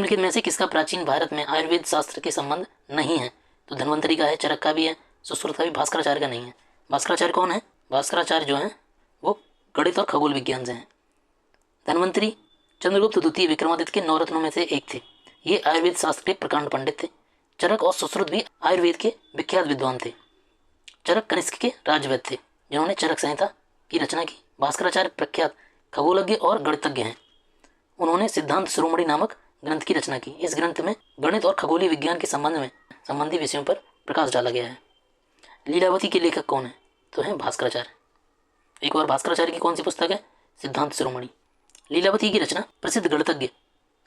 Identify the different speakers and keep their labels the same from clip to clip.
Speaker 1: निम्नलिखित में से किसका प्राचीन भारत में आयुर्वेद शास्त्र के संबंध नहीं है? तो धन्वंतरी का है, चरक का भी है, सुश्रुत का भी, भास्कराचार्य का नहीं है। भास्कराचार्य कौन है? भास्कराचार्य जो है वो गणित और खगोल विज्ञान से हैं। धन्वंतरी चंद्रगुप्त द्वितीय विक्रमादित्य के नवरत्नों में से एक थे। ये आयुर्वेद शास्त्र के प्रकांड पंडित थे। चरक और सुश्रुत भी आयुर्वेद के विख्यात विद्वान थे। चरक कनिष्क के राजवैद्य थे जिन्होंने चरक संहिता की रचना की। भास्कराचार्य प्रख्यात खगोलज्ञ और गणितज्ञ हैं। उन्होंने सिद्धांत शिरोमणि नामक ग्रंथ की रचना की। इस ग्रंथ में गणित और खगोलीय विज्ञान के संबंध में संबंधी विषयों पर प्रकाश डाला गया है। लीलावती के लेखक कौन है? तो है भास्कराचार्य। एक और भास्कराचार्य की कौन सी पुस्तक है? सिद्धांत शिरोमणि। लीलावती की रचना प्रसिद्ध गणितज्ञ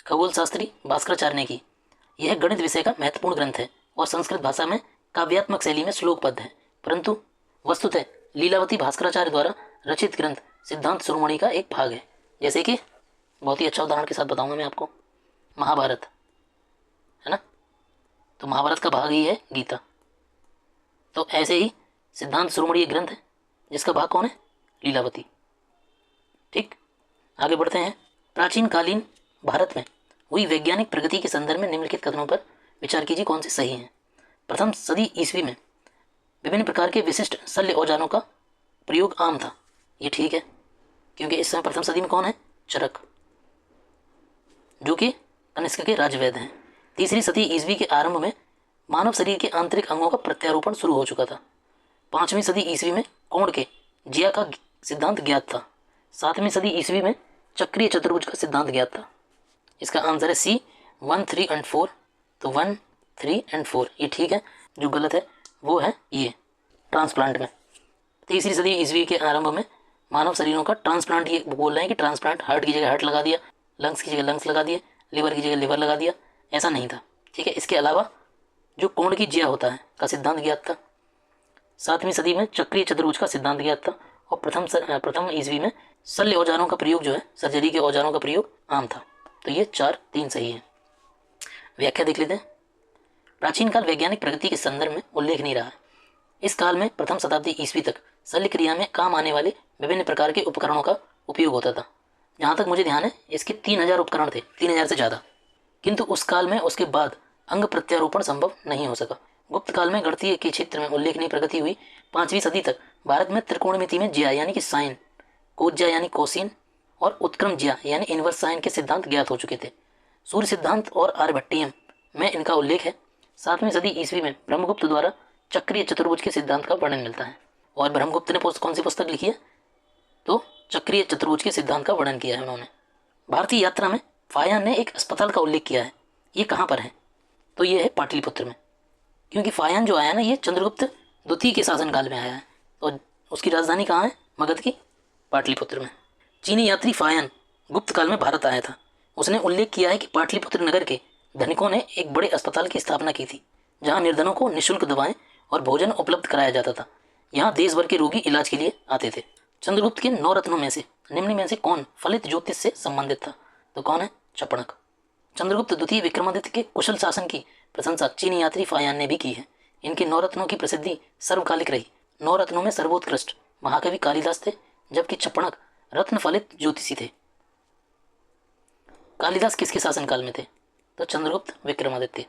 Speaker 1: खगोल शास्त्री भास्कराचार्य ने की। यह गणित विषय का महत्वपूर्ण ग्रंथ है और संस्कृत भाषा में काव्यात्मक शैली में श्लोकबद्ध है, परंतु वस्तुतः लीलावती भास्कराचार्य द्वारा रचित ग्रंथ सिद्धांत शिरोमणि का एक भाग है। जैसे कि बहुत ही अच्छा उदाहरण के साथ बताऊंगा मैं आपको, महाभारत है ना, तो महाभारत का भाग ही है गीता। तो ऐसे ही सिद्धांत शिरोमणि एक ग्रंथ है जिसका भाग कौन है? लीलावती। ठीक, आगे बढ़ते हैं। प्राचीन कालीन भारत में हुई वैज्ञानिक प्रगति के संदर्भ में निम्नलिखित कथनों पर विचार कीजिए कौन से सही हैं। प्रथम सदी ईस्वी में विभिन्न प्रकार के विशिष्ट शल्य औजारों का प्रयोग आम था। ये ठीक है, क्योंकि इस समय प्रथम सदी में कौन है? चरक, जो कि कनिष्क के राजवैद्य हैं। तीसरी सदी ईस्वी के आरंभ में मानव शरीर के आंतरिक अंगों का प्रत्यारोपण शुरू हो चुका था। पाँचवीं सदी ईस्वी में कोण के जिया का सिद्धांत ज्ञात था। सातवीं सदी ईस्वी में चक्रीय चतुर्भुज का सिद्धांत ज्ञात था। इसका आंसर है सी 1, 3 और 4। तो 1, 3 और 4 ये ठीक है। जो गलत है वो है ये ट्रांसप्लांट में। तीसरी सदी ईस्वी के आरंभ में मानव शरीरों का ट्रांसप्लांट, ये बोल रहे हैं कि ट्रांसप्लांट हार्ट की जगह हार्ट लगा दिया, लंग्स की जगह लंग्स लगा दिए, लिवर की जगह लिवर लगा दिया, ऐसा नहीं था। ठीक है, इसके अलावा जो कोण की जिया होता है का सिद्धांत ज्ञात था। सातवीं सदी में चक्रीय चतुर्भुज का सिद्धांत ज्ञात था और प्रथम ईस्वी में शल्य औजारों का प्रयोग जो है, सर्जरी के औजारों का प्रयोग आम था। तो ये 4, 3 सही है। व्याख्या देख लेते हैं। प्राचीन काल वैज्ञानिक प्रगति के संदर्भ में उल्लेख नहीं रहा। इस काल में प्रथम शताब्दी ईस्वी तक शल्य क्रिया में काम आने वाले विभिन्न प्रकार के उपकरणों का उपयोग होता था। जहाँ तक मुझे ध्यान है इसके 3000 उपकरण थे, 3000 से ज़्यादा। किंतु उस काल में उसके बाद अंग प्रत्यारोपण संभव नहीं हो सका। गुप्त काल में गणितीय के क्षेत्र में उल्लेखनीय प्रगति हुई। 5वीं सदी तक भारत में त्रिकोणमिति में ज्या यानी कि साइन, कोज्या यानी कोसिन और उत्क्रम ज्या यानी इनवर्स साइन के सिद्धांत ज्ञात हो चुके थे। सूर्य सिद्धांत और आर्यभट्टियम में इनका उल्लेख है। 7वीं सदी ईस्वी में ब्रह्मगुप्त द्वारा चक्रीय चतुर्भुज के सिद्धांत का वर्णन मिलता है। और ब्रह्मगुप्त ने कौन सी पुस्तक लिखी है? तो चक्रीय चतुर्भुज के सिद्धांत का वर्णन किया है उन्होंने। भारतीय यात्रा में फायान ने एक अस्पताल का उल्लेख किया है। ये कहाँ पर है? तो ये है पाटलिपुत्र में, क्योंकि फायान जो आया ना ये चंद्रगुप्त द्वितीय के शासनकाल में आया है और उसकी राजधानी कहाँ है? मगध की पाटलिपुत्र में। चीनी यात्री फायान गुप्त काल में भारत आया था। उसने उल्लेख किया है कि पाटलिपुत्र नगर के धनिकों ने एक बड़े अस्पताल की स्थापना की थी, जहाँ निर्धनों को निःशुल्क दवाएं और भोजन उपलब्ध कराया जाता था। यहाँ देश भर के रोगी इलाज के लिए आते थे। चंद्रगुप्त के 9 रत्नों में से निम्न में से कौन फलित ज्योतिष से संबंधित था? तो कौन है? चपणक। चंद्रगुप्त द्वितीय विक्रमादित्य के कुशल शासन की प्रशंसा चीनी यात्री फायान ने भी की है। इनके 9 रत्नों की प्रसिद्धि सर्वकालिक रही। 9 रत्नों में सर्वोत्कृष्ट महाकवि कालिदास थे, जबकि चपणक रत्न फलित ज्योतिषी थे। कालिदास किसके शासनकाल में थे? तो चंद्रगुप्त विक्रमादित्य।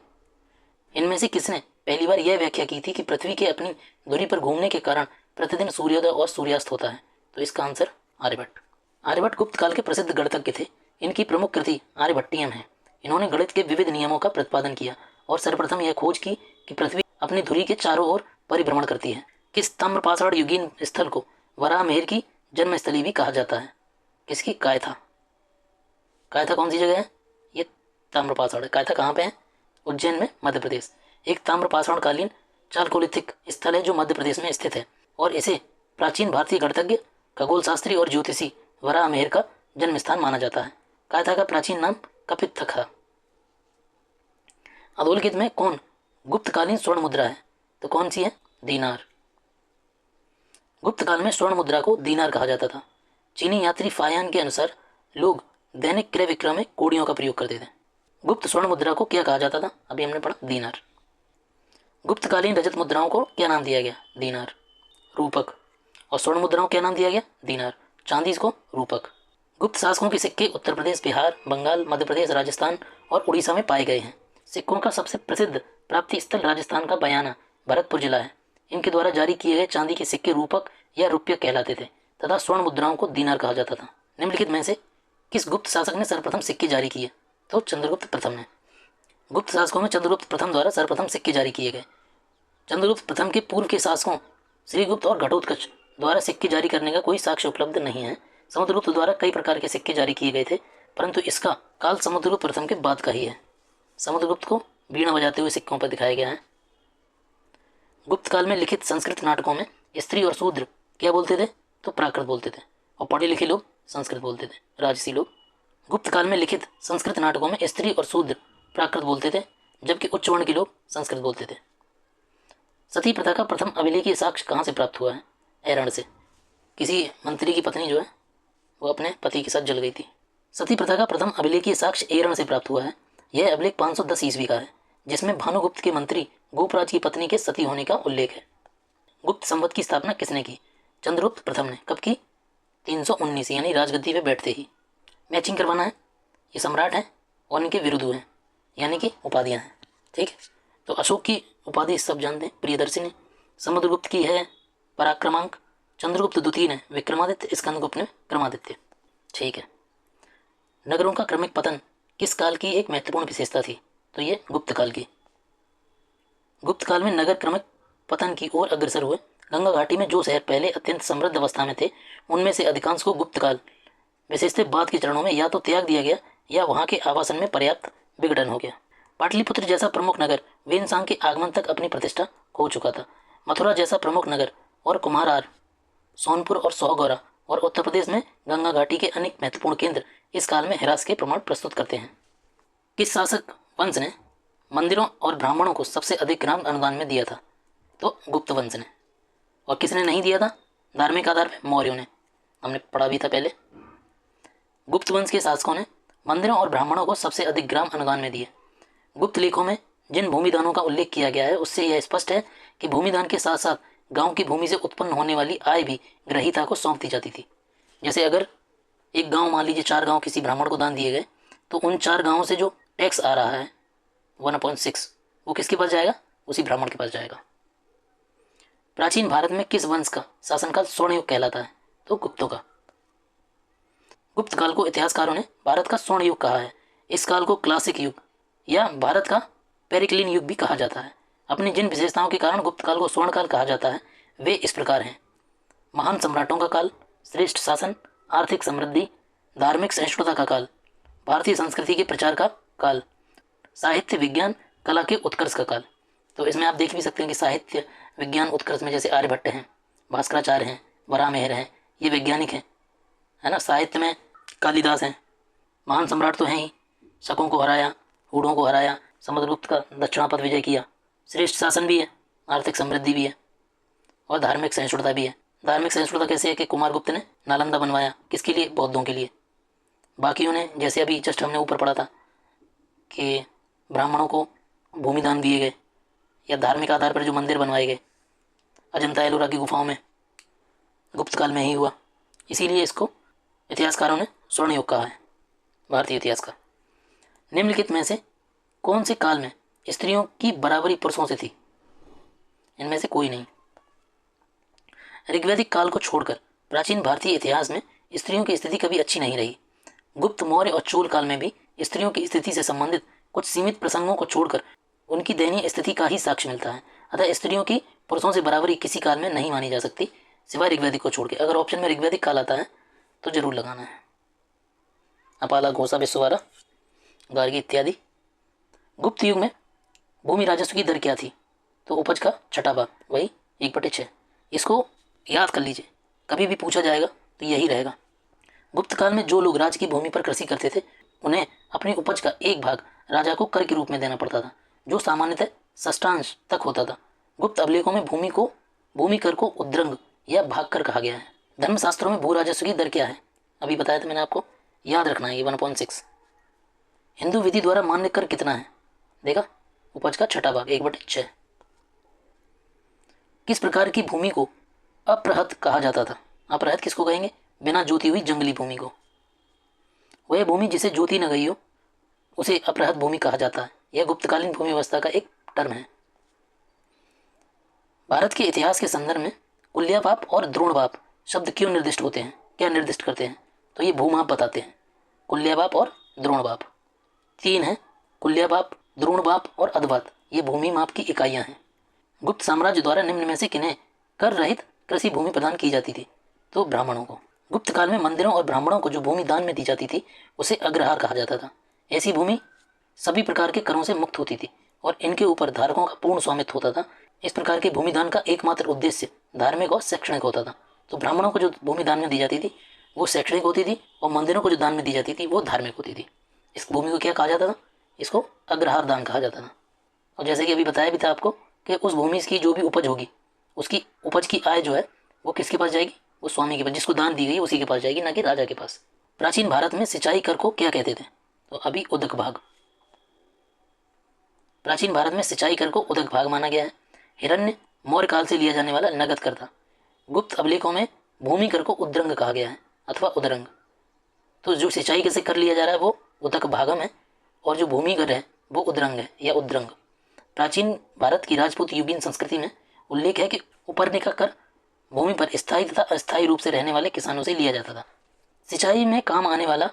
Speaker 1: इनमें से किसने पहली बार यह व्याख्या की थी कि पृथ्वी के अपनी धुरी पर घूमने के कारण प्रतिदिन सूर्योदय और सूर्यास्त होता है? तो इसका आंसर आर्यभट्ट। आर्यभट्ट गुप्त काल के प्रसिद्ध गणितज्ञ थे। इनकी प्रमुख कृति आर्यभट्टियम है। इन्होंने गणित के विविध नियमों का प्रतिपादन किया और सर्वप्रथम यह खोज की कि पृथ्वी अपनी धुरी के चारों ओर परिभ्रमण करती है। किस ताम्रपाषाण युगीन स्थल को वराहमिहिर की जन्मस्थली भी कहा जाता है? किसकी? कायथा। कायथा कौन सी जगह है? ये ताम्रपाषाण है। कायथा कहाँ पे है? उज्जैन में, मध्य प्रदेश। एक ताम्रपाषाण कालीन चालकोलिथिक स्थल है जो मध्य प्रदेश में स्थित है और इसे प्राचीन भारतीय गणितज्ञ, खगोल शास्त्री और ज्योतिषी वराहमिहिर का जन्म स्थान माना जाता है। कायथा का प्राचीन नाम कपित था। अधोलिखित में कौन गुप्तकालीन स्वर्ण मुद्रा है? तो कौन सी है? दीनार। गुप्त काल में स्वर्ण मुद्रा को दीनार कहा जाता था। चीनी यात्री फायान के अनुसार लोग दैनिक क्रय विक्रय में कौड़ियों का प्रयोग करते थे। गुप्त स्वर्ण मुद्रा को क्या कहा जाता था? अभी हमने पढ़ा, दीनार। गुप्तकालीन रजत मुद्राओं को क्या नाम दिया गया? दीनार, रूपक। और स्वर्ण मुद्राओं को क्या नाम दिया गया? दीनार। चांदी को रूपक। गुप्त शासकों के सिक्के उत्तर प्रदेश, बिहार, बंगाल, मध्य प्रदेश, राजस्थान और उड़ीसा में पाए गए हैं। सिक्कों का सबसे प्रसिद्ध प्राप्ति स्थल राजस्थान का बयाना, भरतपुर जिला है। इनके द्वारा जारी किए गए चांदी के सिक्के रूपक या रुपये कहलाते थे तथा स्वर्ण मुद्राओं को दीनार कहा जाता था। निम्नलिखित में से किस गुप्त शासक ने सर्वप्रथम सिक्के जारी किए? तो चंद्रगुप्त प्रथम ने। गुप्त शासकों में चंद्रगुप्त प्रथम द्वारा सर्वप्रथम सिक्के जारी किए गए। चंद्रगुप्त प्रथम के पूर्व के शासकों श्रीगुप्त और घटोत्कच द्वारा सिक्के जारी करने का कोई साक्ष्य उपलब्ध नहीं है। समुद्रगुप्त द्वारा कई प्रकार के सिक्के जारी किए गए थे, परंतु इसका काल समुद्रगुप्त प्रथम के बाद का ही है। समुद्रगुप्त को वीणा बजाते हुए सिक्कों पर दिखाया गया है। गुप्त काल में लिखित संस्कृत नाटकों में स्त्री और शूद्र क्या बोलते थे? तो प्राकृत बोलते थे, और पढ़े लिखे लोग संस्कृत बोलते थे, राजसी लोग। गुप्त काल में लिखित संस्कृत नाटकों में स्त्री और शूद्र प्राकृत बोलते थे, जबकि उच्च वर्ण के लोग संस्कृत बोलते थे। सती प्रथा का प्रथम अभिलेखीय साक्ष्य कहाँ से प्राप्त हुआ है? ऐरण से। किसी मंत्री की पत्नी जो है वो अपने पति के साथ जल गई थी। सती प्रथा का प्रथम अभिलेखीय साक्ष्य ऐरण से प्राप्त हुआ है। यह अभिलेख 510 ईस्वी का है, जिसमें भानुगुप्त के मंत्री गोपराज की पत्नी के सती होने का उल्लेख है। गुप्त संवत की स्थापना किसने की? चंद्रगुप्त प्रथम ने। कब की? 319, यानी राजगद्दी पे बैठते ही। मैचिंग करवाना है। ये सम्राट हैं और इनके विरुद्ध हैं, यानी कि उपाधियां हैं। ठीक है, तो अशोक की उपाधि सब जानते हैं, प्रियदर्शिनी। समुद्रगुप्त की है पराक्रमांक। चंद्रगुप्त द्वितीय ने विक्रमादित्य, स्कंदगुप्त ने क्रमादित्य। ठीक है। नगरों का क्रमिक पतन किस काल की एक महत्वपूर्ण विशेषता थी? तो ये गुप्त काल की। गुप्त काल में नगर क्रमिक पतन की ओर अग्रसर हुए। गंगा घाटी में जो शहर पहले अत्यंत समृद्ध अवस्था में थे, उनमें से अधिकांश को गुप्त काल विशेषते बाद के चरणों में या तो त्याग दिया गया या वहां के आवासन में पर्याप्त विघटन हो गया। पाटलिपुत्र जैसा प्रमुख नगर वेनसांग के आगमन तक अपनी प्रतिष्ठा खो चुका था। मथुरा जैसा प्रमुख नगर और कुम्हारार, सोनपुर और सोहगौरा और उत्तर प्रदेश में गंगा घाटी के अनेक महत्वपूर्ण केंद्र इस काल में हिरास के प्रमाण प्रस्तुत करते हैं। किस शासक वंश ने मंदिरों और ब्राह्मणों को सबसे अधिक ग्राम अनुदान में दिया था? तो गुप्त वंश ने। और किसने नहीं दिया था धार्मिक आधार पर? मौर्यों ने। हमने पढ़ा भी था पहले। गुप्त वंश के शासकों ने मंदिरों और ब्राह्मणों को सबसे अधिक ग्राम अनुदान में दिए। गुप्त लेखों में जिन भूमिदानों का उल्लेख किया गया है उससे यह स्पष्ट है कि भूमिदान के साथ साथ गांव की भूमि से उत्पन्न होने वाली आय भी ग्रहीता को सौंप दी जाती थी। जैसे अगर एक गांव, मान लीजिए 4 गांव किसी ब्राह्मण को दान दिए गए, तो उन 4 गांवों से जो टैक्स आ रहा है 1/6, वो किसके पास जाएगा? उसी ब्राह्मण के पास जाएगा। प्राचीन भारत में किस वंश का शासनकाल स्वर्ण युग कहलाता है? तो गुप्तों का। गुप्त काल को इतिहासकारों ने भारत का स्वर्ण युग कहा है। इस काल को क्लासिक युग या भारत का पेरिक्लिन युग भी कहा जाता है। अपनी जिन विशेषताओं के कारण गुप्त काल को स्वर्ण काल कहा जाता है वे इस प्रकार हैं: महान सम्राटों का काल, श्रेष्ठ शासन, आर्थिक समृद्धि, धार्मिक सहिष्णुता का काल, भारतीय संस्कृति के प्रचार का काल, साहित्य, विज्ञान, कला के उत्कर्ष का काल। तो इसमें आप देख भी सकते हैं कि साहित्य विज्ञान उत्कर्ष में जैसे आर्यभट्ट हैं, भास्कराचार्य हैं, वराहमिहिर हैं, ये वैज्ञानिक हैं, है ना। साहित्य में कालिदास हैं। महान सम्राट तो हैं ही, शकों को हराया, हूणों को हराया, समुद्रगुप्त का दक्षिणापथ विजय किया। श्रेष्ठ शासन भी है, आर्थिक समृद्धि भी है और धार्मिक सहिष्णुता भी है। धार्मिक सहिष्णुता कैसे है कि कुमारगुप्त ने नालंदा बनवाया, किसके लिए? बौद्धों के लिए। बाकियों ने, जैसे अभी जस्ट हमने ऊपर पढ़ा था कि ब्राह्मणों को भूमिदान दिए गए या धार्मिक आधार पर जो मंदिर बनवाए गए अजंता एलोरा की गुफाओं में, गुप्त काल में ही हुआ। इसीलिए इसको इतिहासकारों ने स्वर्ण युग कहा है, भारतीय इतिहास का। निम्नलिखित में से कौन से काल में स्त्रियों की बराबरी पुरुषों से थी? इनमें से कोई नहीं। ऋग्वैदिक काल को छोड़कर प्राचीन भारतीय इतिहास में स्त्रियों की स्थिति कभी अच्छी नहीं रही। गुप्त, मौर्य और चोल काल में भी स्त्रियों की स्थिति से संबंधित कुछ सीमित प्रसंगों को छोड़कर उनकी दयनीय स्थिति का ही साक्ष्य मिलता है। अतः स्त्रियों की पुरुषों से बराबरी किसी काल में नहीं मानी जा सकती, सिवाय ऋग्वैदिक को छोड़ के। अगर ऑप्शन में ऋग्वैदिक काल आता है तो जरूर लगाना है। अपाला, घोषा, विश्ववारा, गार्गी इत्यादि। गुप्त युग में भूमि राजस्व की दर क्या थी? तो उपज का छठा भाग, वही 1/6। इसको याद कर लीजिए, कभी भी पूछा जाएगा तो यही रहेगा। गुप्त काल में जो लोग राज की भूमि पर कृषि करते थे उन्हें अपनी उपज का एक भाग राजा को कर के रूप में देना पड़ता था, जो सामान्यतः षष्ठांश तक होता था। गुप्त अभिलेखों में भूमि कर को उद्रंग या भाग कर कहा गया है। धर्मशास्त्रों में भू राजस्व की दर क्या है? अभी बताया था मैंने आपको, याद रखना है, ये 1/6। हिंदू विधि द्वारा मान्य कर कितना है? देखा, उपज का छठा भाग, 1/6। किस प्रकार की भूमि को अप्रहत कहा जाता था? अप्रहत किसको कहेंगे? बिना जोती हुई जंगली भूमि को। वह भूमि जिसे जोती न गई हो उसे अपरहत भूमि कहा जाता है। यह गुप्तकालीन भूमि व्यवस्था का एक टर्म है। भारत के इतिहास के संदर्भ में कुल्यपाप और द्रोणपाप शब्द क्यों निर्दिष्ट होते हैं, क्या निर्दिष्ट करते हैं? तो ये भूमाप बताते हैं, कुल्यपाप और द्रोणपाप। तीन है कुल्यपाप, द्रोणपाप और अधपात, ये भूमि माप की इकाइयां हैं। गुप्त साम्राज्य द्वारा निम्न में से किन्हें कर रहित कृषि भूमि प्रदान की जाती थी? तो ब्राह्मणों को। गुप्त काल में मंदिरों और ब्राह्मणों को जो भूमि दान में दी जाती थी उसे अग्रहार कहा जाता था। ऐसी भूमि सभी प्रकार के करों से मुक्त होती थी और इनके ऊपर धारकों का पूर्ण स्वामित्व होता था। इस प्रकार के भूमि दान का एकमात्र उद्देश्य धार्मिक और शैक्षणिक होता था। तो ब्राह्मणों को जो भूमि दान में दी जाती थी वो शैक्षणिक होती थी और मंदिरों को जो दान में दी जाती थी वो धार्मिक होती थी। इस भूमि को क्या कहा जाता था? इसको अग्रहार दान कहा जाता था। और जैसे कि अभी बताया भी था आपको कि उस भूमि की जो भी उपज होगी उसकी उपज की आय जो है वो किसके पास जाएगी? वो स्वामी के पास, जिसको दान दी गई उसी के पास जाएगी, ना कि राजा के पास। प्राचीन भारत में सिंचाई कर को क्या कहते थे? तो अभी उदक भाग। प्राचीन भारत में सिंचाई कर को उदक भाग माना गया है। हिरण्य मौर्य काल से लिया जाने वाला नगद कर था। गुप्त अभिलेखों में भूमि कर को उद्रंग कहा गया है अथवा उदरंग। तो जो सिंचाई से कर लिया जा रहा है वो उदक भागम है और जो भूमि कर है वो उद्रंग है या उद्रंग। प्राचीन भारत की राजपूत युगीन संस्कृति में उल्लेख है कि उपरने का कर भूमि पर स्थायी तथा अस्थायी रूप से रहने वाले किसानों से लिया जाता था। सिंचाई में काम आने वाला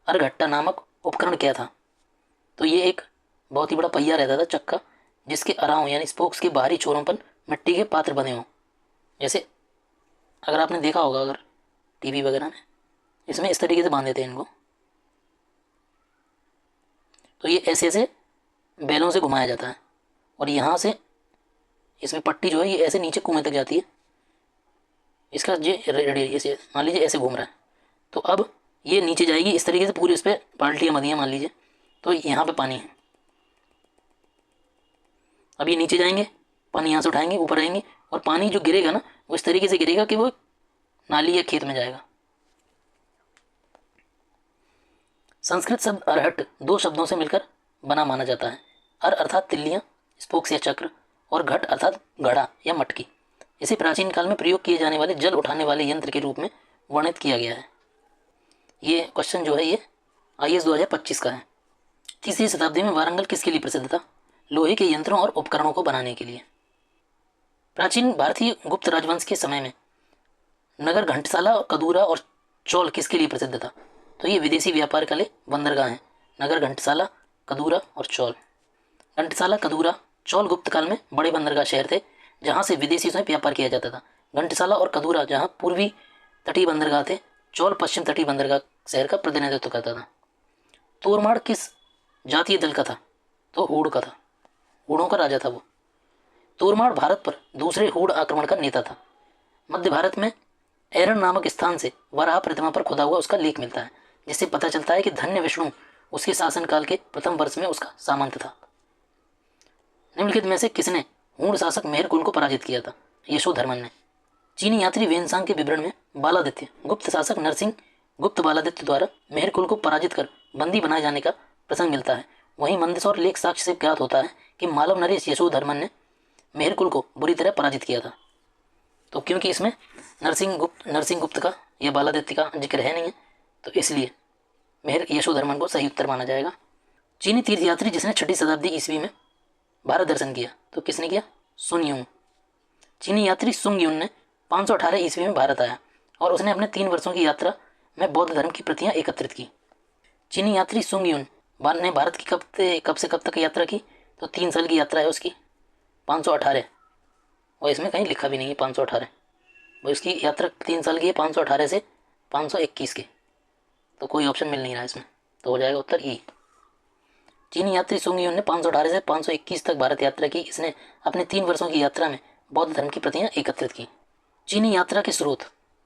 Speaker 1: अरघट्टा नामक उपकरण क्या था? तो ये एक बहुत ही बड़ा पहिया रहता था, चक्का, जिसके अराव यानी स्पोक्स के बाहरी छोरों पर मिट्टी के पात्र बने हों। जैसे अगर आपने देखा होगा अगर टीवी वगैरह में, इसमें इस तरीके से बांध देते हैं इनको। तो ये ऐसे ऐसे बैलों से घुमाया जाता है और यहाँ से इसमें पट्टी जो है ये ऐसे नीचे कुएं तक जाती है। इसका ये ऐसे मान लीजिए ऐसे घूम रहा है, तो अब ये नीचे जाएगी इस तरीके से पूरी, इस पर बाल्टियाँ बंधी हैं मान लीजिए। तो यहाँ पे पानी है, अब ये नीचे जाएंगे, पानी यहाँ से उठाएंगे, ऊपर आएंगे और पानी जो गिरेगा ना वो इस तरीके से गिरेगा कि वो नाली या खेत में जाएगा। संस्कृत शब्द अरहट दो शब्दों से मिलकर बना माना जाता है। अर अर्थात तिल्लियाँ, स्पोक्स या चक्र, और घट अर्थात घड़ा या मटकी। इसे प्राचीन काल में प्रयोग किए जाने वाले जल उठाने वाले यंत्र के रूप में वर्णित किया गया है। ये क्वेश्चन जो है ये IAS 2025 का है। तीसरी शताब्दी में वारंगल किसके लिए प्रसिद्ध था? लोहे के यंत्रों और उपकरणों को बनाने के लिए। प्राचीन भारतीय गुप्त राजवंश के समय में नगर घंटसाला, कदूरा और चौल किसके लिए प्रसिद्ध था? तो ये विदेशी व्यापार के लिए बंदरगाह हैं। नगर घंटसाला, कदूरा और चौल। घंटसाला, कदूरा, चौल गुप्त काल में बड़े बंदरगाह शहर थे जहाँ से विदेशियों से व्यापार किया जाता था। घंटसाला और कदूरा जहाँ पूर्वी तटीय बंदरगाह थे, चौल पश्चिम तटीय बंदरगाह शहर का प्रतिनिधित्व करता था। तोरमाड़ किस जातीय दल का था? तो हूण का था, हूणों का राजा था वो। तोरमाड़ भारत पर दूसरे हूण आक्रमण का नेता था। मध्य भारत में एरन नामक स्थान से वराह प्रतिमा पर खुदा हुआ उसका लेख मिलता है, जिससे पता चलता है कि धन्य विष्णु उसके शासनकाल के प्रथम वर्ष में उसका सामंत था। निम्नलिखित में से किसने हूण शासक मेहरकुल को पराजित किया था? यशोधर्मन ने। चीनी यात्री वेनसांग के विवरण में बालादित्य गुप्त शासक नरसिंह गुप्त बालादित्य द्वारा मेहरकुल को पराजित कर बंदी बनाए जाने का प्रसंग मिलता है। वहीं मंदसौर लेख साक्ष्य से ज्ञात होता है कि मालव नरेश यशोधर्मन ने मेहरकुल को बुरी तरह पराजित किया था। तो क्योंकि इसमें नरसिंह गुप्त का या बालादित्य का जिक्र है नहीं है, तो इसलिए यशोधर्मन को सही उत्तर माना जाएगा। चीनी तीर्थयात्री जिसने 6वीं शताब्दी ईस्वी में भारत दर्शन किया, तो किसने किया? सुन यून। चीनी यात्री सुंग यून ने 518 ईस्वी में भारत आया और उसने अपने 3 वर्षों की यात्रा में बौद्ध धर्म की प्रतियां एकत्रित की। चीनी यात्री सुंग यून ने भारत की कब से कब तक यात्रा की? तो 3 साल की यात्रा है उसकी, 518, और इसमें कहीं लिखा भी नहीं है 518। वो इसकी यात्रा 3 साल की है, 518 से 521 के, तो कोई ऑप्शन मिल नहीं रहा इसमें, तो हो जाएगा उत्तर ई। चीनी यात्री सुंग यून ने 518 से 521 तक भारत यात्रा की। इसने अपने 3 वर्षों की यात्रा में बौद्ध धर्म की प्रतियां एकत्रित की। चीनी यात्रा के स्रोत।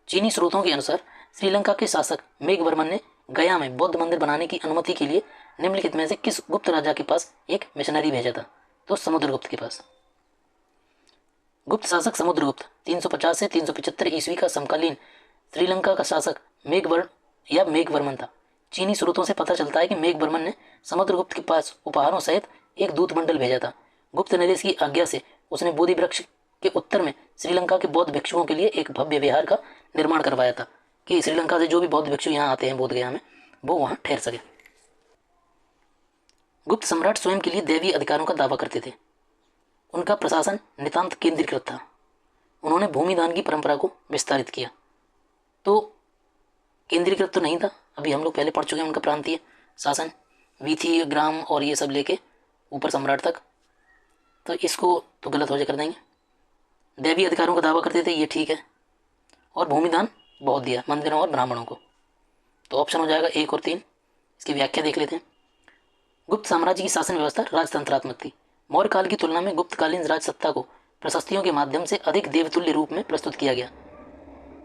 Speaker 1: चीनी स्रोतों के अनुसार श्रीलंका के शासक मेघवर्मन ने गया में बौद्ध मंदिर बनाने की अनुमति के लिए निम्नलिखित में से किस गुप्त राजा के पास एक मिशनरी भेजा था? तो समुद्रगुप्त के पास। गुप्त शासक समुद्रगुप्त 350 से 375 ईस्वी का समकालीन श्रीलंका का शासक मेघवर्मन था। चीनी स्रोतों से पता चलता है कि मेघवर्मन ने समुद्रगुप्त के पास उपहारों सहित एक दूत मंडल भेजा था। गुप्त नरेश की आज्ञा से उसने बोधि वृक्ष के उत्तर में श्रीलंका के बौद्ध भिक्षुओं के लिए एक भव्य विहार का निर्माण करवाया था, कि श्रीलंका से जो भी बौद्ध भिक्षु यहाँ आते हैं बोध गया में, वो वहाँ ठहर सके। गुप्त सम्राट स्वयं के लिए दैवीय अधिकारों का दावा करते थे। उनका प्रशासन नितांत केंद्रीकृत था। उन्होंने भूमिदान की परंपरा को विस्तारित किया। तो केंद्रीकृत तो नहीं था, अभी हम लोग पहले पढ़ चुके हैं उनका प्रांतीय शासन, वीथी, ग्राम और ये सब लेके ऊपर सम्राट तक। तो इसको तो गलत हो जाए कर देंगे। दैवीय अधिकारों का दावा करते थे, ये ठीक है। और भूमिदान बहुत दिया मंदिरों और ब्राह्मणों को। तो ऑप्शन हो जाएगा 1 और 3। इसकी व्याख्या देख लेते हैं। गुप्त साम्राज्य की शासन व्यवस्था राजतंत्रात्मक थी। मौर्य काल की तुलना में गुप्तकालीन राज सत्ता को प्रशस्तियों के माध्यम से अधिक देवतुल्य रूप में प्रस्तुत किया गया।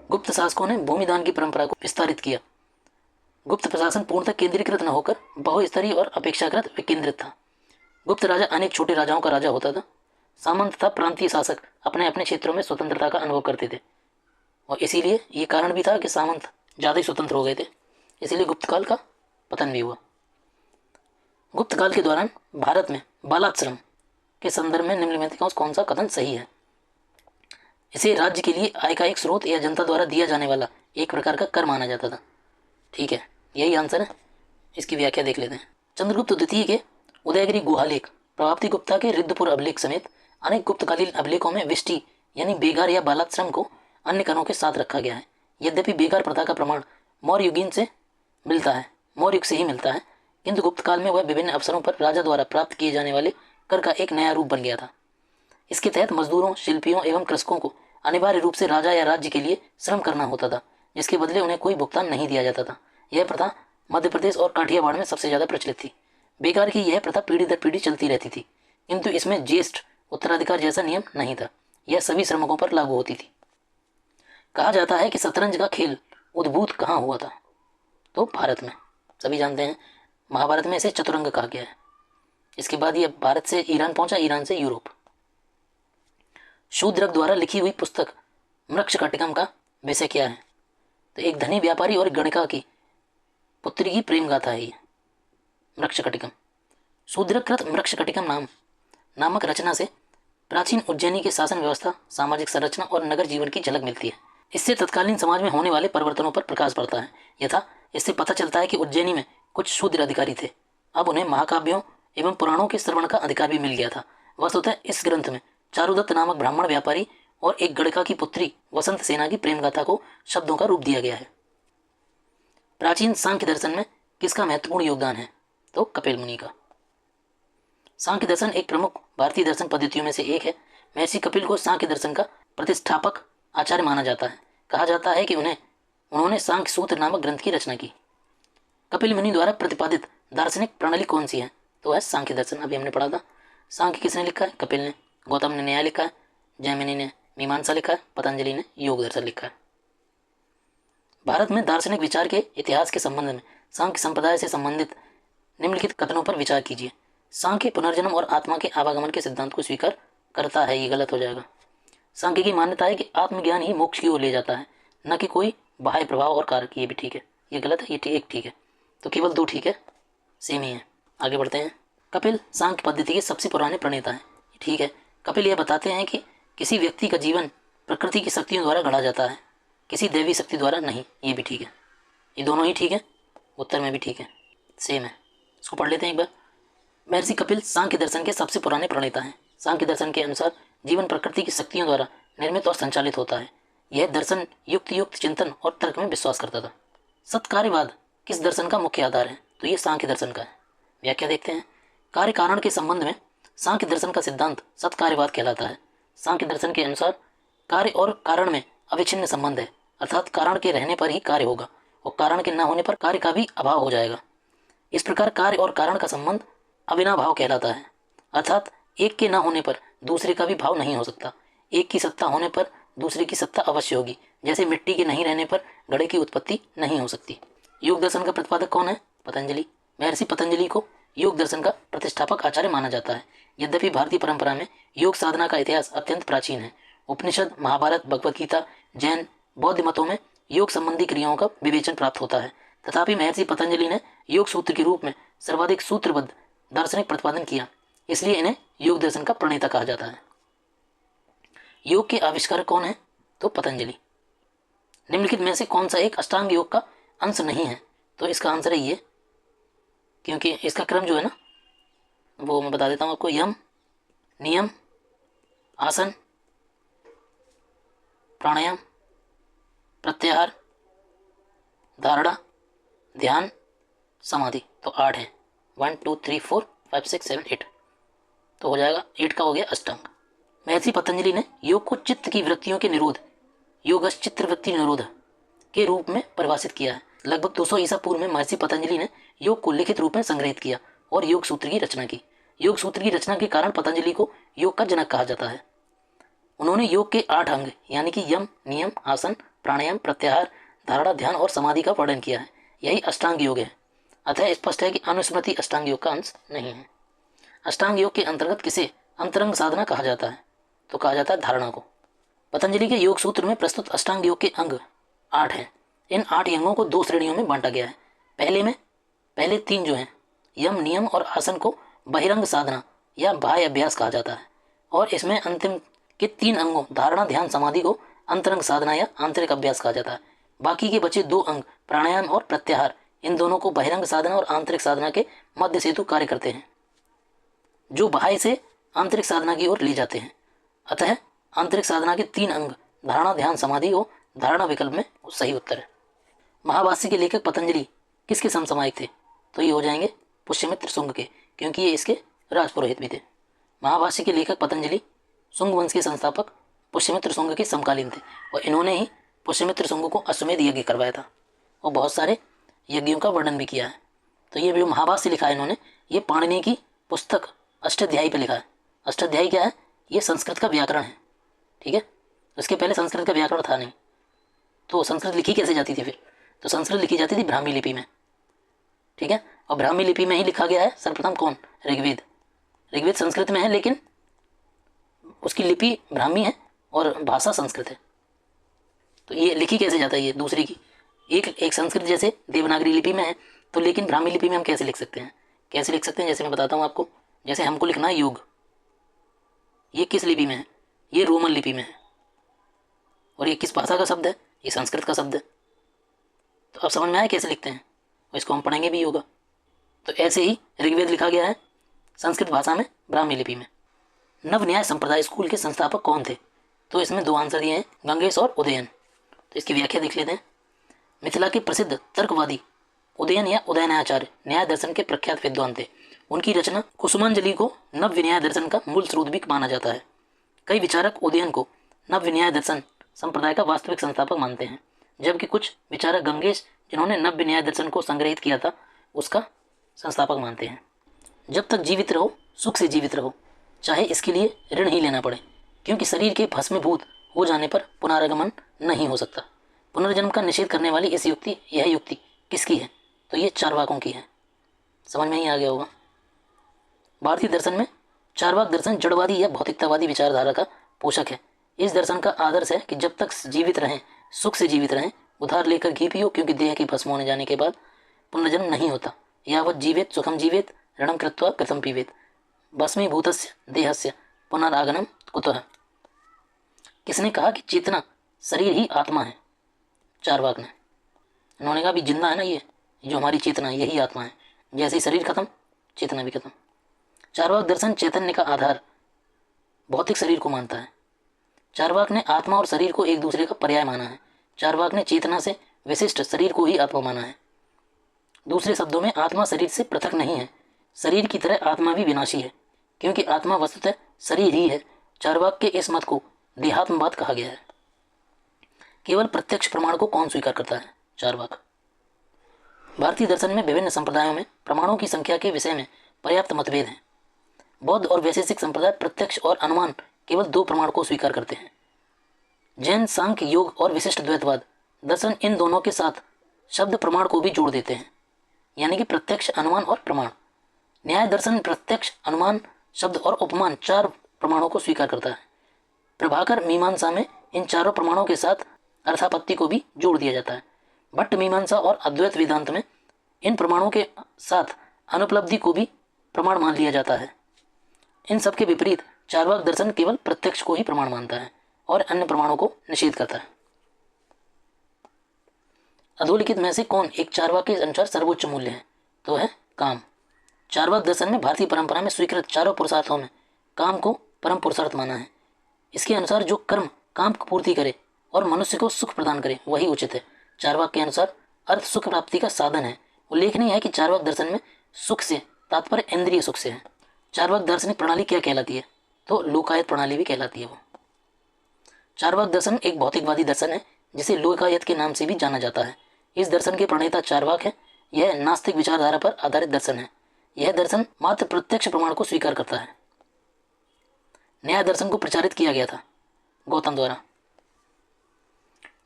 Speaker 1: गुप्त शासकों ने भूमिदान की परंपरा को विस्तारित किया। गुप्त प्रशासन पूर्णतः केंद्रीकृत न होकर बहुस्तरीय और अपेक्षाकृत विकेंद्रित था। गुप्त राजा अनेक छोटे राजाओं का राजा होता था। सामंत तथा प्रांतीय शासक अपने अपने क्षेत्रों में स्वतंत्रता का अनुभव करते थे, और इसीलिए ये कारण भी था कि सामंत ज़्यादा ही स्वतंत्र हो गए थे, इसीलिए गुप्त काल का पतन भी हुआ। गुप्त काल के दौरान भारत में बालाश्रम के संदर्भ में निम्नलिखित में कौन सा कथन सही है? इसे राज्य के लिए आय का एक स्रोत या जनता द्वारा दिया जाने वाला एक प्रकार का कर माना जाता था। ठीक है, यही आंसर है। इसकी व्याख्या देख लेते हैं। चंद्रगुप्त द्वितीय के उदयगिरी गुहालेख, प्रभावती गुप्ता के रिद्धपुर अभिलेख समेत अनेक गुप्तकालीन अभिलेखों में विष्टि यानी बेगार या बालाश्रम को अन्य करों के साथ रखा गया है। यद्यपि बेगार प्रथा का प्रमाण मौर्य युगीन से मिलता है, मौर्य युग से ही मिलता है, किंतु गुप्त काल में वह विभिन्न अवसरों पर राजा द्वारा प्राप्त किए जाने वाले कर का एक नया रूप बन गया था। इसके तहत मजदूरों, शिल्पियों एवं कृषकों को अनिवार्य रूप से राजा या राज्य के लिए श्रम करना होता था, जिसके बदले उन्हें कोई भुगतान नहीं दिया जाता था। यह प्रथा मध्य प्रदेश और काठियावाड़ में सबसे ज़्यादा प्रचलित थी। बेगार की यह प्रथा पीढ़ी दर पीढ़ी चलती रहती थी, किंतु इसमें ज्येष्ठ उत्तराधिकार जैसा नियम नहीं था। यह सभी श्रमिकों पर लागू होती थी। कहा जाता है कि शतरंज का खेल उद्भूत कहाँ हुआ था? तो भारत में। सभी जानते हैं, महाभारत में इसे चतुरंग कहा गया है। इसके बाद यह भारत से ईरान पहुंचा, ईरान से यूरोप। शूद्रक द्वारा लिखी हुई पुस्तक मृक्षकटिकम का विषय क्या है? तो एक धनी व्यापारी और गणिका की पुत्री की प्रेम गाथा है ये मृक्षकटिकम। शूद्रकृत मृक्षकटिकम नामक रचना से प्राचीन उज्जैनी के शासन व्यवस्था, सामाजिक संरचना और नगर जीवन की झलक मिलती है। इससे तत्कालीन समाज में होने वाले परिवर्तनों पर प्रकाश पड़ता है। यथा इससे पता चलता है कि उज्जैनी में कुछ शूद्र अधिकारी थे, अब उन्हें महाकाव्यों एवं पुराणों के श्रवण का अधिकार भी मिल गया था। वस्तुतः इस ग्रंथ में चारुदत्त नामक ब्राह्मण व्यापारी और एक गणिका की पुत्री वसंत सेना की प्रेम गाथा को शब्दों का रूप दिया गया है। प्राचीन सांख्य दर्शन में किसका महत्वपूर्ण योगदान है? तो कपिल मुनि का। सांख्य दर्शन एक प्रमुख भारतीय दर्शन पद्धतियों में से एक है। महर्षि कपिल को सांख्य दर्शन का प्रतिष्ठापक आचार्य माना जाता है। कहा जाता है कि उन्होंने सांख्य सूत्र नामक ग्रंथ की रचना की। कपिल मुनि द्वारा प्रतिपादित दार्शनिक प्रणाली कौन सी है? तो है सांख्य दर्शन। अभी हमने पढ़ा था। सांख्य किसने लिखा है? कपिल ने। गौतम ने न्याय लिखा है, जैमिनी ने मीमांसा लिखा है, पतंजलि ने योग दर्शन लिखा है। भारत में दार्शनिक विचार के इतिहास के संबंध में सांख्य संप्रदाय से संबंधित निम्नलिखित कथनों पर विचार कीजिए। सांख्य पुनर्जन्म और आत्मा के आवागमन के सिद्धांत को स्वीकार करता है, ये गलत हो जाएगा। सांख्य की मान्यता है कि आत्मज्ञान ही मोक्ष की ओर ले जाता है, न कि कोई बाह्य प्रभाव और कारक। ये भी ठीक है, ये गलत है, ये एक ठीक है। तो केवल 2 ठीक है, सेम ही है। आगे बढ़ते हैं। कपिल सांख्य पद्धति के सबसे पुराने प्रणेता हैं, ठीक है। कपिल यह बताते हैं कि किसी व्यक्ति का जीवन प्रकृति की शक्तियों द्वारा गढ़ा जाता है, किसी दैवी शक्ति द्वारा नहीं। ये भी ठीक है, ये दोनों ही ठीक है, उत्तर में भी ठीक है, सेम है। इसको पढ़ लेते हैं एक बार। महर्षि कपिल सांख्य दर्शन के सबसे पुराने प्रणेता हैं। सांख्य दर्शन के अनुसार जीवन प्रकृति की शक्तियों द्वारा निर्मित और संचालित होता है। यह दर्शन युक्त चिंतन और तर्क में विश्वास करता था। सत्कार्यवाद किस दर्शन का मुख्य आधार है? तो ये सांख्य दर्शन का है। व्याख्या देखते हैं। कार्य कारण के संबंध में सांख्य दर्शन का सिद्धांत सत्कार्यवाद कहलाता है। सांख्य दर्शन के अनुसार कार्य और कारण में अविच्छिन्न संबंध है, अर्थात कारण के रहने पर ही कार्य होगा और कारण के न होने पर कार्य का भी अभाव हो जाएगा। इस प्रकार कार्य और कारण का संबंध अविनाभाव कहलाता है, अर्थात एक के न होने पर दूसरे का भी भाव नहीं हो सकता। एक की सत्ता होने पर दूसरे की सत्ता अवश्य होगी, जैसे मिट्टी के नहीं रहने पर घड़े की उत्पत्ति नहीं हो सकती। योग दर्शन का प्रतिपादक कौन है? पतंजलि। महर्षि पतंजलि को योग दर्शन का प्रतिष्ठापक आचार्य माना जाता है। यद्यपि भारतीय परंपरा में योग साधना का इतिहास अत्यंत प्राचीन है। उपनिषद, महाभारत, भगवद गीता, जैन, बौद्ध मतों में योग संबंधी क्रियाओं का विवेचन प्राप्त होता है। तथापि महर्षि पतंजलि ने योग सूत्र के रूप में सर्वाधिक सूत्रबद्ध दार्शनिक प्रतिपादन किया, इसलिए इन्हें योग दर्शन का प्रणेता कहा जाता है। योग के आविष्कारक कौन है? तो पतंजलि। निम्नलिखित में से कौन सा एक अष्टांग योग का अंश नहीं है? तो इसका आंसर है ये, क्योंकि इसका क्रम जो है ना वो मैं बता देता हूँ आपको। यम, नियम, आसन, प्राणायाम, प्रत्याहार, धारणा, ध्यान, समाधि। तो 8 है, 1 2 3 4 5 6 7 8। तो हो जाएगा 8 का हो गया अष्टांग। महर्षि पतंजलि ने योग को चित्त की वृत्तियों के निरोध, योगश्चित्त वृत्ति निरोध के रूप में परिभाषित किया है। लगभग 200 ईसा पूर्व में महर्षि पतंजलि ने योग को लिखित रूप में संग्रहित किया और योग सूत्र की रचना की। योग सूत्र की रचना के कारण पतंजलि को योग का जनक कहा जाता है। उन्होंने योग के 8 अंग यानी कि यम, नियम, आसन, प्राणायाम, प्रत्याहार, धारणा, ध्यान और समाधि का वर्णन किया है। यही अष्टांग योग है। अतः स्पष्ट है कि अनुस्मृति अष्टांग योग का अंश नहीं है। अष्टांग योग के अंतर्गत किसे अंतरंग साधना कहा जाता है? तो कहा जाता है धारणा को। पतंजलि के योग सूत्र में प्रस्तुत अष्टांग योग के अंग 8 हैं। इन 8 अंगों को 2 श्रेणियों में बांटा गया है। पहले 3 जो हैं यम, नियम और आसन को बहिरंग साधना या बाह्य अभ्यास कहा जाता है, और इसमें अंतिम के 3 अंगों धारणा, ध्यान, समाधि को अंतरंग साधना या आंतरिक अभ्यास कहा जाता है। बाकी के बचे 2 अंग प्राणायाम और प्रत्याहार, इन दोनों को बहिरंग साधना और आंतरिक साधना के मध्य सेतु कार्य करते हैं, जो बाह्य से आंतरिक साधना की ओर ले जाते हैं। अतः आंतरिक साधना के 3 अंग धारणा, ध्यान, समाधि को धारणा विकल्प में सही उत्तर है। महाभाष्य के लेखक पतंजलि किसके समसामयिक थे? तो ये हो जाएंगे पुष्यमित्र शुंग के, क्योंकि ये इसके राजपुरोहित भी थे। महाभाष्य के लेखक पतंजलि शुंग वंश के संस्थापक पुष्यमित्र शुंग के समकालीन थे, और इन्होंने ही पुष्यमित्र शुंग को अश्वमेध यज्ञ करवाया था और बहुत सारे यज्ञों का वर्णन भी किया है। तो ये जो महाभाष्य लिखा है इन्होंने, ये पाणिनि की पुस्तक अष्टाध्यायी पे लिखा है। अष्टाध्यायी क्या है? ये संस्कृत का व्याकरण है, ठीक है। उसके पहले संस्कृत का व्याकरण था नहीं, तो संस्कृत लिखी कैसे जाती थी फिर? तो संस्कृत लिखी जाती थी ब्राह्मी लिपि में, ठीक है। और ब्राह्मी लिपि में ही लिखा गया है सर्वप्रथम कौन? ऋग्वेद। ऋग्वेद संस्कृत में है, लेकिन उसकी लिपि ब्राह्मी है और भाषा संस्कृत है। तो ये लिखी कैसे जाता है? ये दूसरी की एक संस्कृत जैसे देवनागरी लिपि में है, तो लेकिन ब्राह्मी लिपि में हम कैसे लिख सकते हैं? कैसे लिख सकते हैं? जैसे मैं बताता हूँ आपको। जैसे हमको लिखना है योग, ये किस लिपि में है? ये रोमन लिपि में है। और ये किस भाषा का शब्द है? ये संस्कृत का शब्द है। तो अब समझ में आया कैसे लिखते हैं, और इसको हम पढ़ेंगे भी होगा। तो ऐसे ही ऋग्वेद लिखा गया है संस्कृत भाषा में ब्राह्मी लिपि में। नव न्याय संप्रदाय स्कूल के संस्थापक कौन थे? तो इसमें 2 आंसर दिए हैं, गंगेश और उदयन। तो इसकी व्याख्या देख लेते हैं। मिथिला के प्रसिद्ध तर्कवादी उदयन या उदयनाचार्य न्याय दर्शन के प्रख्यात विद्वान थे। उनकी रचना कुसुमांजलि को नव्य न्याय दर्शन का मूल स्रोत भी माना जाता है। कई विचारक उदयन को नव्य न्याय दर्शन संप्रदाय का वास्तविक संस्थापक मानते हैं, जबकि कुछ विचारक गंगेश, जिन्होंने नव्य न्याय दर्शन को संग्रहित किया था, उसका संस्थापक मानते हैं। जब तक जीवित रहो सुख से जीवित रहो, चाहे इसके लिए ऋण ही लेना पड़े, क्योंकि शरीर के भस्मीभूत हो जाने पर पुनरागमन नहीं हो सकता। पुनर्जन्म का निषेध करने वाली यह युक्ति किसकी है? तो ये चार्वाकों की है। समझ में ही आ गया होगा। भारतीय दर्शन में चार्वाक दर्शन जड़वादी या भौतिकतावादी विचारधारा का पोषक है। इस दर्शन का आदर्श है कि जब तक जीवित रहें सुख से जीवित रहें, उधार लेकर घी पियो, क्योंकि देह की भस्म होने जाने के बाद पुनर्जन्म नहीं होता। यावत् जीवेत सुखम जीवेत ऋणम कृत्वा कृतम पीवेत भस्मीभूतस्य देहस्य पुनरागमनम कुतः। किसने कहा कि चेतना शरीर ही आत्मा है? चार्वाक ने। उन्होंने कहा भी जिंदा है ना, ये जो हमारी चेतना है यही आत्मा है। जैसे ही शरीर खत्म, चेतना भी खत्म। चार्वाक दर्शन चैतन्य का आधार भौतिक शरीर को मानता है। चार्वाक ने आत्मा और शरीर को एक दूसरे का पर्याय माना है। चार्वाक ने चेतना से विशिष्ट शरीर को ही आत्मा माना है। दूसरे शब्दों में आत्मा शरीर से पृथक नहीं है। शरीर की तरह आत्मा भी विनाशी है, क्योंकि आत्मा वस्तुतः शरीर ही है। चार्वाक के इस मत को देहात्मवाद कहा गया है। केवल प्रत्यक्ष प्रमाण को कौन स्वीकार करता है? चार्वाक। भारतीय दर्शन में विभिन्न संप्रदायों में प्रमाणों की संख्या के विषय में पर्याप्त मतभेद हैं। बौद्ध और वैशेषिक संप्रदाय प्रत्यक्ष और अनुमान केवल 2 प्रमाण को स्वीकार करते हैं। जैन, सांख्य, योग और विशिष्ट द्वैतवाद दर्शन इन दोनों के साथ शब्द प्रमाण को भी जोड़ देते हैं, यानी कि प्रत्यक्ष, अनुमान और प्रमाण। न्याय दर्शन प्रत्यक्ष, अनुमान, शब्द और उपमान 4 प्रमाणों को स्वीकार करता है। प्रभाकर मीमांसा में इन चारों प्रमाणों के साथ अर्थापत्ति को भी जोड़ दिया जाता है। भट्ट मीमांसा और अद्वैत वेदांत में इन प्रमाणों के साथ अनुपलब्धि को भी प्रमाण मान लिया जाता है। इन सब के विपरीत चार्वाक दर्शन केवल प्रत्यक्ष को ही प्रमाण मानता है और अन्य प्रमाणों को निषेध करता है। अधोलिखित में से कौन एक चारवाक के अनुसार सर्वोच्च मूल्य है? तो है काम। चारवाक दर्शन में भारतीय परंपरा में स्वीकृत चारों पुरुषार्थों में काम को परम पुरुषार्थ माना है। इसके अनुसार जो कर्म काम की पूर्ति करे और मनुष्य को सुख प्रदान करे वही उचित है। चारवाक के अनुसार अर्थ सुख प्राप्ति का साधन है। उल्लेखनीय है कि चारवाक दर्शन में सुख से तात्पर्य इंद्रिय सुख से है। चारवाक दार्शनिक प्रणाली क्या कहलाती है? तो लोकायत प्रणाली भी कहलाती है वो। चारवाक दर्शन एक भौतिकवादी दर्शन है जिसे लोकायत के नाम से भी जाना जाता है। इस दर्शन के प्रणेता चारवाक है। यह नास्तिक विचारधारा पर आधारित दर्शन है। यह दर्शन मात्र प्रत्यक्ष प्रमाण को स्वीकार करता है। न्याय दर्शन को प्रचारित किया गया था गौतम द्वारा।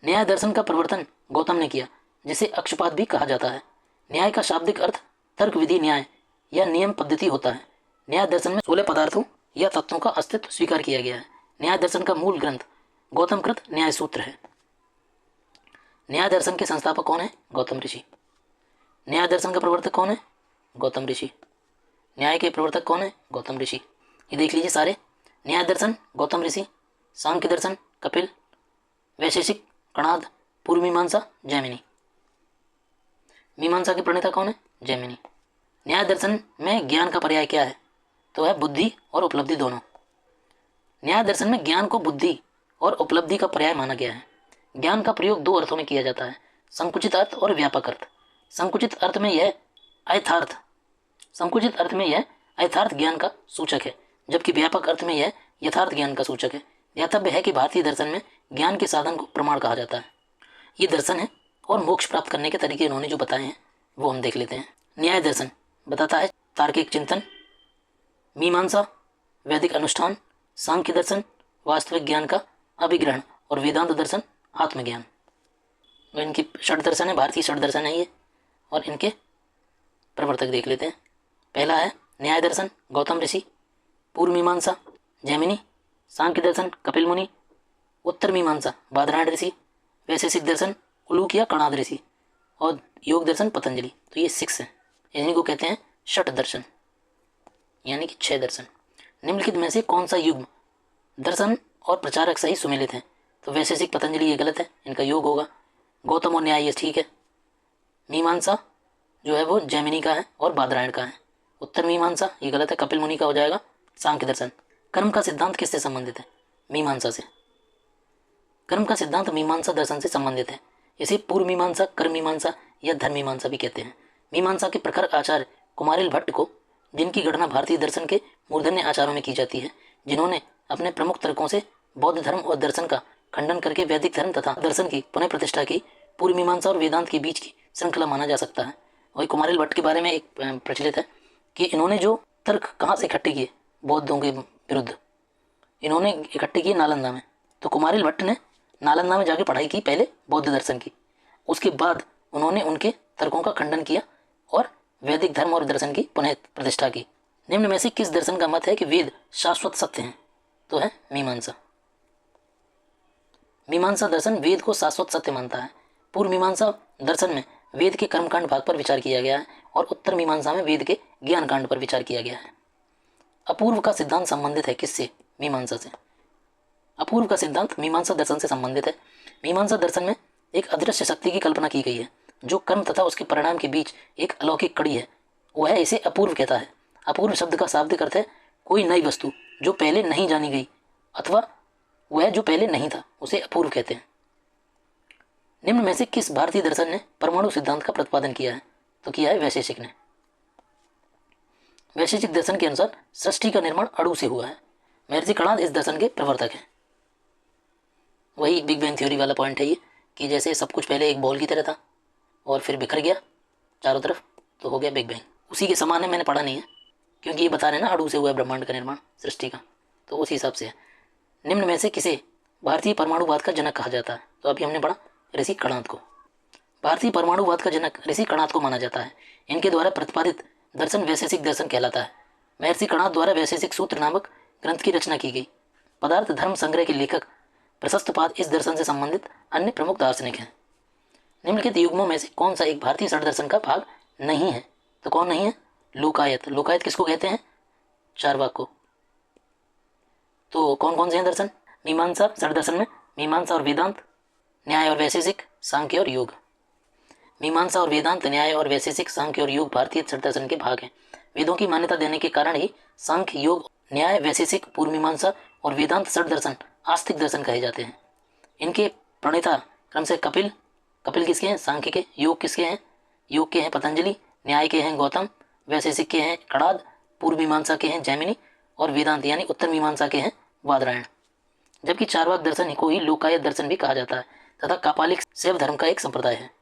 Speaker 1: न्याय दर्शन का प्रवर्तन गौतम ने किया, जिसे अक्षपात भी कहा जाता है। न्याय का शाब्दिक अर्थ तर्क विधि न्याय या नियम पद्धति होता है। न्याय दर्शन में 16 पदार्थों या तत्वों का अस्तित्व स्वीकार किया गया है। न्याय दर्शन का मूल ग्रंथ गौतमकृत न्याय सूत्र है। न्याय दर्शन के संस्थापक कौन है? गौतम ऋषि। न्याय दर्शन का प्रवर्तक कौन है? गौतम ऋषि। न्याय के प्रवर्तक कौन है? गौतम ऋषि। ये देख लीजिए सारे। न्याय दर्शन गौतम ऋषि, सांख्य दर्शन कपिल, वैशेषिक कणाद, पूर्व मीमांसा जैमिनी। मीमांसा के प्रणेता कौन है? जैमिनी। न्याय दर्शन में ज्ञान का पर्याय क्या है? तो है बुद्धि और उपलब्धि दोनों। न्याय दर्शन में ज्ञान को बुद्धि और उपलब्धि का पर्याय माना गया है। ज्ञान का प्रयोग दो अर्थों में किया जाता है, संकुचित अर्थ और व्यापक अर्थ। संकुचित अर्थ में यह यथार्थ ज्ञान का सूचक है, जबकि व्यापक अर्थ में यह यथार्थ ज्ञान का सूचक है। ध्यातव्य है कि भारतीय दर्शन में ज्ञान के साधन को प्रमाण कहा जाता है। ये दर्शन है और मोक्ष प्राप्त करने के तरीके इन्होंने जो बताए हैं वो हम देख लेते हैं। न्याय दर्शन बताता है तार्किक चिंतन, मीमांसा वैदिक अनुष्ठान, सांख्य दर्शन वास्तविक ज्ञान का अभिग्रहण और वेदांत दर्शन आत्मज्ञान। इनकी षड दर्शन है, भारतीय षड दर्शन है ये, और इनके प्रवर्तक देख लेते हैं। पहला है न्याय दर्शन गौतम ऋषि, पूर्व मीमांसा जैमिनी, सांख्य दर्शन कपिल मुनि, उत्तर मीमांसा बादरायण ऋषि, वैशेषिक दर्शन उलूक या कणाद ऋषि, और योग दर्शन पतंजलि। तो ये 6 है। इन्हीं को कहते हैं षट दर्शन, यानी कि 6 दर्शन। निम्नलिखित में से कौन सा युग्म दर्शन और प्रचारक सही सुमेलित है? तो वैशेषिक पतंजलि ये गलत है, इनका योग होगा। गौतम और न्याय ये ठीक है। मीमांसा जो है वो जैमिनी का है और बादरायण का है। उत्तर मीमांसा ये गलत है, कपिल मुनि का हो जाएगा। सांख्य दर्शन। कर्म का सिद्धांत किससे संबंधित है? मीमांसा से। कर्म का सिद्धांत मीमांसा दर्शन से संबंधित है। इसे पूर्व मीमांसा, कर्म मीमांसा या धर्म मीमांसा भी कहते हैं। मीमांसा के प्रखर आचार्य कुमारिल भट्ट को, जिनकी गणना भारतीय दर्शन के मूर्धन्य आचार्यों में की जाती है, जिन्होंने अपने प्रमुख तर्कों से बौद्ध धर्म और दर्शन का खंडन करके वैदिक धर्म तथा दर्शन की पुनः प्रतिष्ठा की, पूर्व मीमांसा और वेदांत के बीच की श्रृंखला माना जा सकता है। वही कुमारिल भट्ट के बारे में एक प्रचलित है कि इन्होंने जो तर्क कहाँ से इकट्ठे किए बौद्धों के विरुद्ध, इन्होंने इकट्ठे किए नालंदा में। तो कुमारिल भट्ट ने नालंदा में जाके पढ़ाई की पहले बौद्ध दर्शन की, उसके बाद उन्होंने उनके तर्कों का खंडन किया और वैदिक धर्म और दर्शन की पुनः प्रतिष्ठा की। निम्न में से किस दर्शन का मत है कि वेद शाश्वत सत्य हैं? तो है मीमांसा। मीमांसा दर्शन वेद को शाश्वत सत्य मानता है। पूर्व मीमांसा दर्शन में वेद के कर्मकांड भाग पर विचार किया गया है और उत्तर मीमांसा में वेद के ज्ञान कांड पर विचार किया गया है। अपूर्व का सिद्धांत संबंधित है किससे? मीमांसा से। अपूर्व का सिद्धांत मीमांसा दर्शन से संबंधित है। मीमांसा दर्शन में एक अदृश्य शक्ति की कल्पना की गई है जो कर्म तथा उसके परिणाम के बीच एक अलौकिक कड़ी है, वह इसे अपूर्व कहता है। अपूर्व शब्द का शाब्दिक अर्थ है कोई नई वस्तु जो पहले नहीं जानी गई, अथवा वह जो पहले नहीं था, उसे अपूर्व कहते हैं। निम्न में से किस भारतीय दर्शन ने परमाणु सिद्धांत का प्रतिपादन किया है? तो किया है वैशेषिक ने। वैशेषिक दर्शन के अनुसार सृष्टि का निर्माण अणु से हुआ है। महर्षि कणाद इस दर्शन के प्रवर्तक हैं। वही बिग बैंग थ्योरी वाला पॉइंट है ये कि जैसे सब कुछ पहले एक बॉल की तरह था और फिर बिखर गया चारों तरफ, तो हो गया बिग बैंग। उसी के समान है, मैंने पढ़ा नहीं है क्योंकि ये बता रहे हैं ना अणु से हुआ है ब्रह्मांड का निर्माण सृष्टि का, तो उस हिसाब से है। निम्न में से किसे भारतीय परमाणुवाद का जनक कहा जाता है? तो अभी हमने पढ़ा ऋषि कणाद को। भारतीय परमाणुवाद का जनक ऋषि कणाद को माना जाता है। इनके द्वारा प्रतिपादित दर्शन वैशेषिक दर्शन कहलाता है। महर्षि कणाद द्वारा वैशेषिक सूत्र नामक ग्रंथ की रचना की गई। पदार्थ धर्म संग्रह के लेखक प्रशस्तपाद इस दर्शन से संबंधित अन्य प्रमुख दार्शनिक हैं। निम्नलिखित युग्मों में से कौन सा एक भारतीय षड दर्शन का भाग नहीं है? तो कौन नहीं है? लोकायत। लोकायत किसको कहते हैं? चारवाक को। तो कौन कौन से हैं दर्शन? मीमांसा षड दर्शन में मीमांसा और वेदांत, न्याय और वैशेषिक, सांख्य और योग। मीमांसा और वेदांत, न्याय और वैशेषिक, सांख्य और योग भारतीय छठ दर्शन के भाग हैं। वेदों की मान्यता देने के कारण ही सांख्य, योग, न्याय, वैशेषिक, पूर्व मीमांसा और वेदांत छठ दर्शन आस्तिक दर्शन कहे जाते हैं। इनके प्रणेता क्रम से कपिल, कपिल किसके हैं? सांख्य के। योग किसके हैं? योग के हैं पतंजलि। न्याय के हैं गौतम। वैशेषिक के हैं कणाद। पूर्व मीमांसा के हैं जैमिनी। और वेदांत यानी उत्तर मीमांसा के हैं बादरायण। जबकि चारवाक दर्शन को ही लोकायत दर्शन भी कहा जाता है तथा कापालिक शैव धर्म का एक संप्रदाय है।